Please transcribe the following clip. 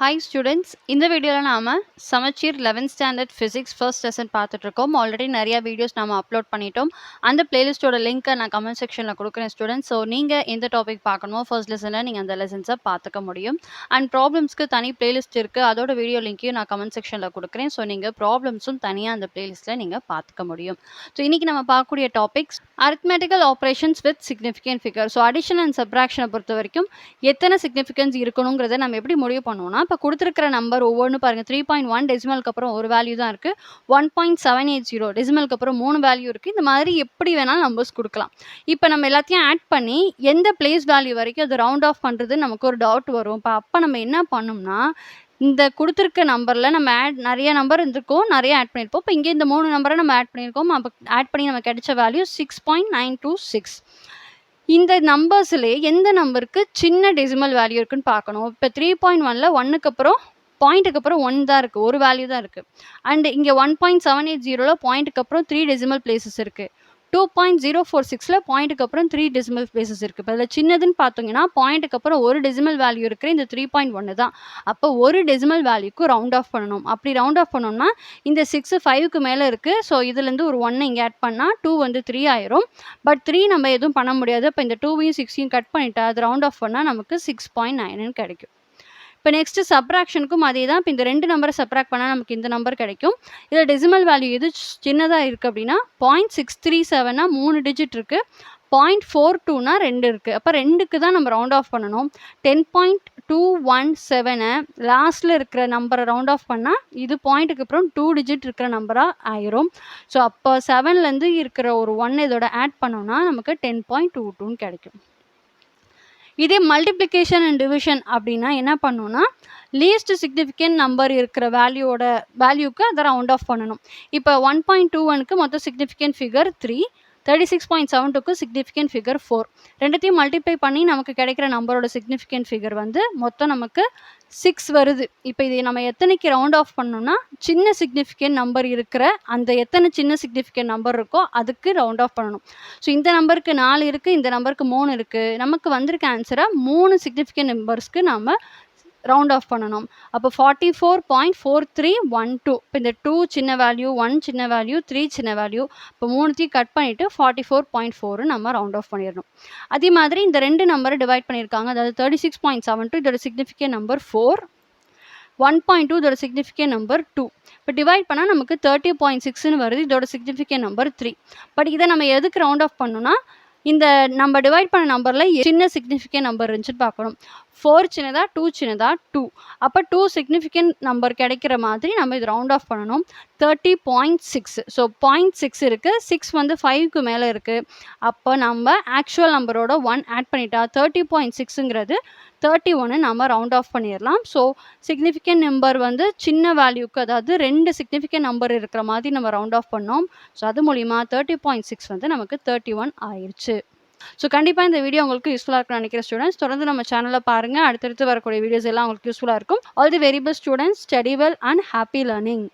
Hi students, இந்த வீடியோல நாம Samacheer 11th standard physics first lesson பார்த்துட்டு இருக்கோம். ஆல்ரெடி நிறைய வீடியோஸ் நாம அப்லோட் பண்ணிட்டோம். அந்த பிளேலிஸ்டோட லிங்க்கை நான் கமெண்ட் செக்ஷன்ல கொடுக்குறேன் ஸ்டூடெண்ட்ஸ். ஸோ நீங்க எந்த டாபிக் பார்க்கணுமோ ஃபர்ஸ்ட் லெசன்ல நீங்க அந்த லெசன்ஸை பார்த்துக்க முடியும். அண்ட் ப்ராப்ளம்ஸ்க்கு தனி பிளேலிஸ்ட் இருக்கு. அதோட வீடியோ லிங்க்கையும் நான் கமெண்ட் செக்ஷன்ல கொடுக்குறேன். ஸோ நீங்க ப்ராப்ளம்ஸும் தனியாக அந்த பிளேலிஸ்ட்ல நீங்க பார்த்துக்க முடியும். ஸோ இன்னைக்கு நம்ம பார்க்கக்கூடிய topics arithmetical operations with significant figure. So addition and சப்ராக்ஷனை பொறுத்த வரைக்கும் எத்தனை சிக்னிஃபிகன்ஸ் இருக்கணுங்கிறத நம்ம எப்படி முடிவு பண்ணுவோம்னா, இப்போ கொடுத்துருக்கிற நம்பர் ஒவ்வொன்று பாருங்கள். 3.1 டெசிமலுக்கு அப்புறம் ஒரு வேல்யூ தான் இருக்குது. 1.780 டெசிமலுக்கு அப்புறம் 3 வேல்யூ இருக்குது. இந்த மாதிரி எப்படி வேணாலும் நம்பர்ஸ் கொடுக்கலாம். இப்போ நம்ம எல்லாத்தையும் ஆட் பண்ணி எந்த பிளேஸ் வேல்யூ வரைக்கும் அது ரவுண்ட் ஆஃப் பண்ணுறது நமக்கு ஒரு டவுட் வரும். அப்போ நம்ம என்ன பண்ணோம்னா, இந்த கொடுத்துருக்க நம்பரில் நம்ம நிறைய நம்பர் இருந்திருக்கோம், நிறைய ஆட் பண்ணியிருப்போம். இப்போ இங்கே இந்த 3 நம்பரை நம்ம ஆட் பண்ணியிருக்கோம். அப்போ ஆட் பண்ணி நமக்கு கிடைச்ச வேல்யூ 6.926. இந்த நம்பர்ஸ்லேயே எந்த நம்பருக்கு சின்ன டெசிமல் வேல்யூ இருக்குன்னு பார்க்கணும். இப்போ 3.1ல் 1க்கு அப்புறம் பாயிண்ட்டுக்கு அப்புறம் 1 தான் இருக்குது, ஒரு வேல்யூ தான் இருக்குது. அண்ட் இங்கே 1.780ல் பாயிண்ட்டுக்கு அப்புறம் 3 டெசிமல் பிளேசஸ் இருக்குது. 2.046ல் பாயிண்ட்டுக்கு அப்புறம் 3 டெசிமல் பிளேசஸ் இருக்குது. இப்போ அதில் சின்னதுன்னு பார்த்தீங்கன்னா பாயிண்ட்டுக்கு அப்புறம் ஒரு டெசிமல் வேல்யூ இருக்கிற இந்த 3.1 தான். அப்போ ஒரு டெசிமல் வேல்யூக்கு ரவுண்ட் ஆஃப் பண்ணணும். அப்படி ரவுண்ட் ஆஃப் பண்ணோம்னா இந்த 6 5க்கு மேலே இருக்குது. ஸோ இதுலேருந்து ஒரு 1 இங்கே ஆட் பண்ணால் 2 வந்து 3 ஆயிரும். பட் 3 நம்ம எதுவும் பண்ண முடியாது. இப்போ இந்த 2வையும் 6ஐயும் கட் பண்ணிட்டா அது ரவுண்ட் ஆஃப் பண்ணால் நமக்கு 6.9 கிடைக்கும். இப்போ நெக்ஸ்ட்டு சப்ராக்ஷனுக்கும் அதே தான். இப்போ இந்த 2 நம்பரை சப்ராக்ட் பண்ணால் நமக்கு இந்த நம்பர் கிடைக்கும். இதில் டெசிமல் வேல்யூ எது சின்னதாக இருக்குது அப்படின்னா 0.637னா 3 டிஜிட் இருக்குது, 0.42னா 2 இருக்குது. அப்போ 2க்கு தான் நம்ம ரவுண்ட் ஆஃப் பண்ணணும். 10.217 லாஸ்ட்டில் இருக்கிற நம்பரை ரவுண்ட் ஆஃப் பண்ணால் இது பாயிண்ட்டுக்கு அப்புறம் 2 டிஜிட் இருக்கிற நம்பராக ஆயிரும். ஸோ அப்போ 7லேருந்து இருக்கிற ஒரு 1 இதோட ஆட் பண்ணோம்னா நமக்கு 10.22ன்னு கிடைக்கும். இதே மல்டிப்ளிகேஷன் அண்ட் டிவிஷன் அப்படின்னா என்ன பண்ணணும்னா, லீஸ்ட் சிக்னிஃபிகண்ட் நம்பர் இருக்கிற வேல்யூக்கு அதை ரவுண்ட் ஆஃப் பண்ணணும். இப்போ 1.21க்கு மொத்தம் சிக்னிஃபிகண்ட் ஃபிகர் 3, 36.72க்கு சிக்னிஃபிகண்ட் ஃபிகர் 4. ரெண்டுத்தையும் மல்டிப்ளை பண்ணி நமக்கு கிடைக்கிற நம்பரோட சிக்னிஃபிகண்ட் ஃபிகர் வந்து மொத்தம் நமக்கு 6 வருது. இப்போ இதை நம்ம எத்தனைக்கு ரவுண்ட் ஆஃப் பண்ணோம்னா, சின்ன சிக்னிஃபிகண்ட் நம்பர் இருக்கிற அந்த எத்தனை சின்ன சிக்னிஃபிகண்ட் நம்பர் இருக்கோ அதுக்கு ரவுண்ட் ஆஃப் பண்ணணும். ஸோ இந்த நம்பருக்கு 4 இருக்குது, இந்த நம்பருக்கு 3 இருக்குது. நமக்கு வந்திருக்க ஆன்சரை 3 சிக்னிஃபிகண்ட் நம்பர்ஸ்க்கு நாம் ரவுண்ட் ஆஃப் பண்ணணும். அப்போ 44.4312. இப்போ இந்த 2 சின்ன வேல்யூ, 1 சின்ன வேல்யூ, 3 சின்ன வேல்யூ, இப்போ 3த்தையும் கட் பண்ணிவிட்டு 44.4 நம்ம ரவுண்ட் ஆஃப் பண்ணிடணும். அதே மாதிரி இந்த 2 நம்பரை டிவைட் பண்ணியிருக்காங்க. அதாவது 36.72 இதோட சிக்னிஃபிகண்ட் நம்பர் 4, 1.2 இதோட சிக்னிஃபிகண்ட் நம்பர் 2. இப்போ டிவைட் பண்ணால் நமக்கு 30.6ன்னு வருது. இதோட சிக்னிஃபிகண்ட் நம்பர் 3. பட் இதை நம்ம எதுக்கு ரவுண்ட் ஆஃப் பண்ணணும்னா, இந்த நம்ம டிவைட் பண்ண நம்பரில் சின்ன சிக்னிஃபிகண்ட் நம்பர் இருந்துச்சுன்னு பார்க்கணும். 4 சின்னதா, 2 சின்னதா, 2. அப்போ 2 சிக்னிஃபிகண்ட் நம்பர் கிடைக்கிற மாதிரி நம்ம இது ரவுண்ட் ஆஃப் பண்ணணும். 30.6. ஸோ 0.6 இருக்குது, 6 வந்து 5க்கு மேலே இருக்குது. அப்போ நம்ம ஆக்சுவல் நம்பரோட 1 ஆட் பண்ணிட்டா 30.6ங்கிறது 31 நம்ம ரவுண்ட் ஆஃப் பண்ணிடலாம். ஸோ சிக்னிஃபிகண்ட் நம்பர் வந்து சின்ன வேல்யூக்கு, அதாவது 2 சிக்னிஃபிகண்ட் நம்பர் இருக்கிற மாதிரி நம்ம ரவுண்ட் ஆஃப் பண்ணோம். ஸோ அது மூலிமா 30.6 வந்து நமக்கு 31 ஆயிடுச்சு. ஸோ கண்டிப்பாக இந்த வீடியோ உங்களுக்கு யூஸ்ஃபுல்லாக இருக்கும்னு நினைக்கிற ஸ்டூடெண்ட்ஸ். தொடர்ந்து நம்ம சேனலில் பாருங்கள். அடுத்தடுத்து வரக்கூடிய வீடியோஸ் எல்லாம் உங்களுக்கு யூஸ்ஃபுல்லாக இருக்கும். All the very best students. Study well and happy learning.